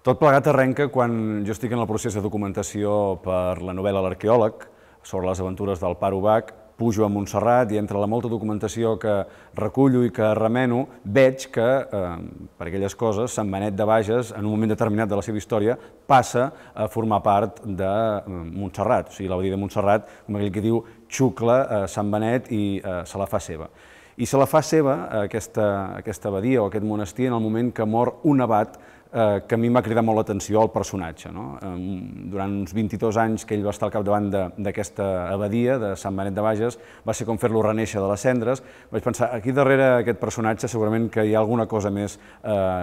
Tot plegat arrenca quan jo estic en el procés de documentació per la novel·la L'arqueòleg, sobre les aventures del Pare Ubach, pujo a Montserrat i entre la molta documentació que recullo i que remeno veig que, per aquelles coses, Sant Benet de Bages, en un moment determinat de la seva història, passa a formar part de Montserrat. O sigui, l'abadia de Montserrat, com aquell que diu, xucla Sant Benet i se la fa seva. I se la fa seva, aquesta abadia o aquest monestir, en el moment que mor un abat que a mi m'ha cridat molt l'atenció al personatge. Durant uns 22 anys que ell va estar al capdavant d'aquesta abadia de Sant Benet de Bages, va ser com fer-lo renéixer de les cendres. Vaig pensar, aquí darrere aquest personatge segurament que hi ha alguna cosa més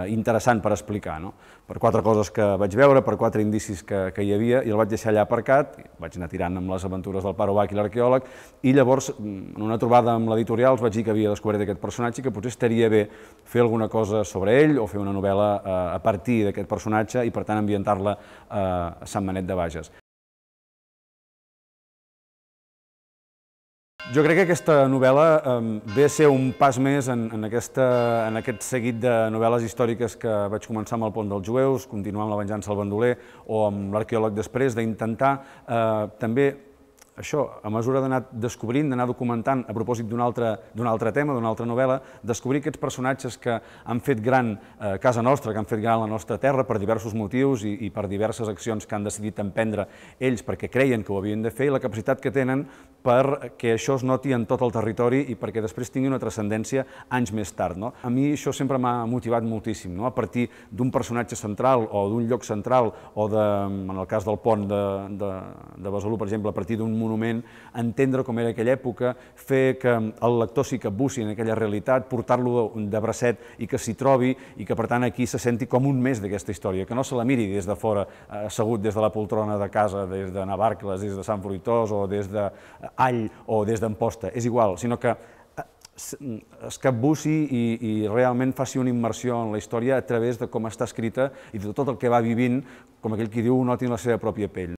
interessant per explicar, per 4 coses que vaig veure, per 4 indicis que hi havia, i el vaig deixar allà aparcat, vaig anar tirant amb les aventures del Pare Ubach i l'arqueòleg, i llavors, en una trobada amb l'editorial, els vaig dir que havia descobert aquest personatge i que potser estaria bé fer alguna cosa sobre ell o fer una novel·la a partir d'aquest personatge i, per tant, ambientar-la a Sant Benet de Bages. Jo crec que aquesta novel·la ve a ser un pas més en aquest seguit de novel·les històriques que vaig començar amb El pont dels jueus, continuar amb La venjança del bandoler o amb L'arqueòleg després, d'intentar també això, a mesura d'anar descobrint, d'anar documentant, a propòsit d'un altre tema, d'una altra novel·la, descobrir aquests personatges que han fet gran casa nostra, que han fet gran la nostra terra per diversos motius i per diverses accions que han decidit emprendre ells perquè creien que ho havien de fer, i la capacitat que tenen perquè això es noti en tot el territori i perquè després tingui una transcendència anys més tard. A mi això sempre m'ha motivat moltíssim, a partir d'un personatge central o d'un lloc central o, en el cas del pont de Besalú, per exemple, a partir d'un monument, entendre com era aquella època, fer que el lector s'hi capbussi en aquella realitat, portar-lo de bracet i que s'hi trobi i que, per tant, aquí se senti com un més d'aquesta història, que no se la miri des de fora, assegut des de la poltrona de casa, des de Navarcles, des de Sant Fruitós o des d'All o des d'Amposta, és igual, sinó que es capbussi i realment faci una immersió en la història a través de com està escrita i de tot el que va vivint, com aquell qui diu, ho noti en la seva pròpia pell.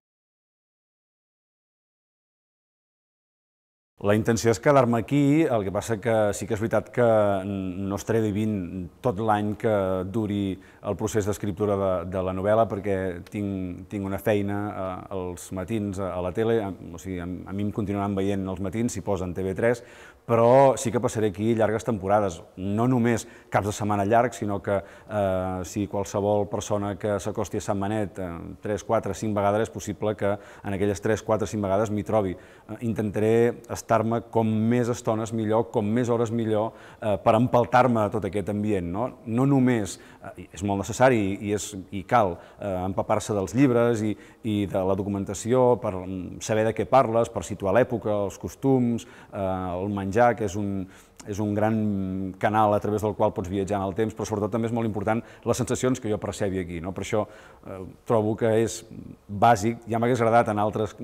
La intenció és quedar-me aquí, el que passa que sí que és veritat que no estaré vivint tot l'any que duri el procés d'escriptura de la novel·la, perquè tinc una feina als matins a la tele, o sigui, a mi em continuaran veient els matins si posen TV3, però sí que passaré aquí llargues temporades, no només caps de setmana llargs, sinó que si qualsevol persona que s'acosti a Sant Benet 3, 4, 5 vegades és possible que en aquelles 3, 4, 5 vegades m'hi trobi. Intentaré estar-me com més estones millor, com més hores millor, per empaltar-me a tot aquest ambient. No només, és molt necessari i cal empapar-se dels llibres i de la documentació, per saber de què parles, per situar l'època, els costums, el menjar, que és un gran canal a través del qual pots viatjar en el temps, però sobretot també és molt important les sensacions que jo percebi aquí. Per això trobo que és bàsic, ja m'hagués agradat en altres,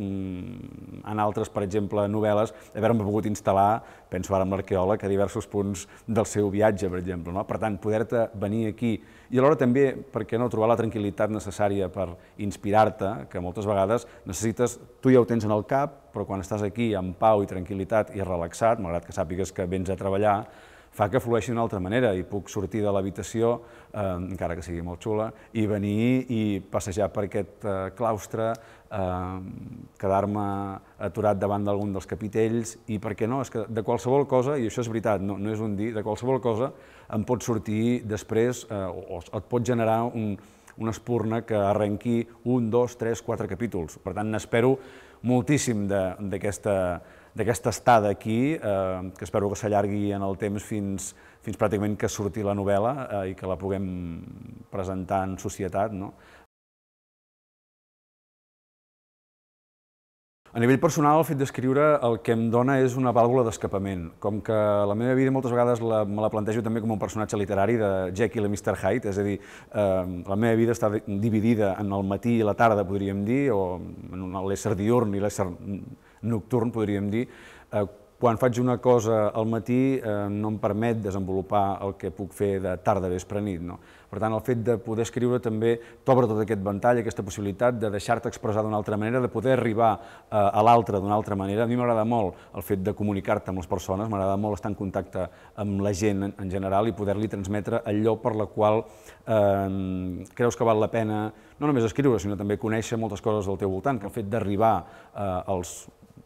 per exemple, novel·les, haver-me pogut instal·lar, penso ara amb l'arqueòleg, a diversos punts del seu viatge, per exemple. Per tant, poder-te venir aquí i alhora també, per què no, trobar la tranquil·litat necessària per inspirar-te, que moltes vegades necessites, tu ja ho tens en el cap, però quan estàs aquí amb pau i tranquil·litat i relaxat, malgrat que sàpigues que vens a treballar, fa que flueixi d'una altra manera i puc sortir de l'habitació, encara que sigui molt xula, i venir i passejar per aquest claustre, quedar-me aturat davant d'algun dels capitells i, per què no, és que de qualsevol cosa, i això és veritat, no és un dir, de qualsevol cosa em pot sortir després o et pot generar una espurna que arrenqui 1, 2, 3, 4 capítols. Per tant, n'espero moltíssim d'aquesta estada aquí, que espero que s'allargui en el temps fins pràcticament que surti la novel·la i que la puguem presentar en societat. A nivell personal, el fet d'escriure el que em dona és una vàlvula d'escapament. Com que la meva vida moltes vegades me la plantejo també com un personatge literari de Jekyll i Mr. Hyde, és a dir, la meva vida està dividida en el matí i la tarda, podríem dir, o en l'ésser diürn i l'ésser nocturn, podríem dir. quan faig una cosa al matí no em permet desenvolupar el que puc fer de tarda, vespre, nit. Per tant, el fet de poder escriure també t'obre tot aquest ventall, aquesta possibilitat de deixar-te expressar d'una altra manera, de poder arribar a l'altre d'una altra manera. A mi m'agrada molt el fet de comunicar-te amb les persones, m'agrada molt estar en contacte amb la gent en general i poder-li transmetre allò per la qual creus que val la pena no només escriure, sinó també conèixer moltes coses del teu voltant, que el fet d'arribar als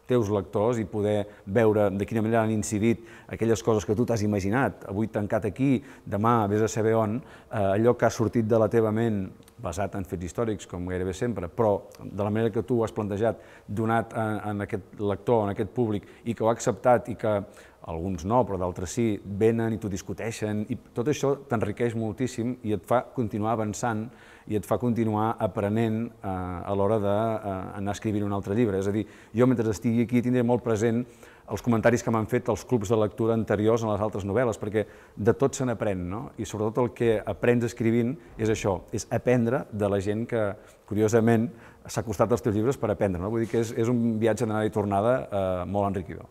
teus lectors i poder veure de quina manera han incidit aquelles coses que tu t'has imaginat, avui tancat aquí, demà vés a saber on, allò que ha sortit de la teva ment, basat en fets històrics, com gairebé sempre, però de la manera que tu ho has plantejat, donat en aquest lector, en aquest públic, i que ho ha acceptat i que alguns no, però d'altres sí, venen i t'ho discuteixen, i tot això t'enriqueix moltíssim i et fa continuar avançant i et fa continuar aprenent a l'hora d'anar escrivint un altre llibre. És a dir, jo mentre estigui aquí tindré molt present els comentaris que m'han fet els clubs de lectura anteriors en les altres novel·les, perquè de tot se n'aprèn, no? I sobretot el que aprens escrivint és això, és aprendre de la gent que, curiosament, s'ha acostat als teus llibres per aprendre, no? Vull dir que és un viatge d'anada i tornada molt enriquidor.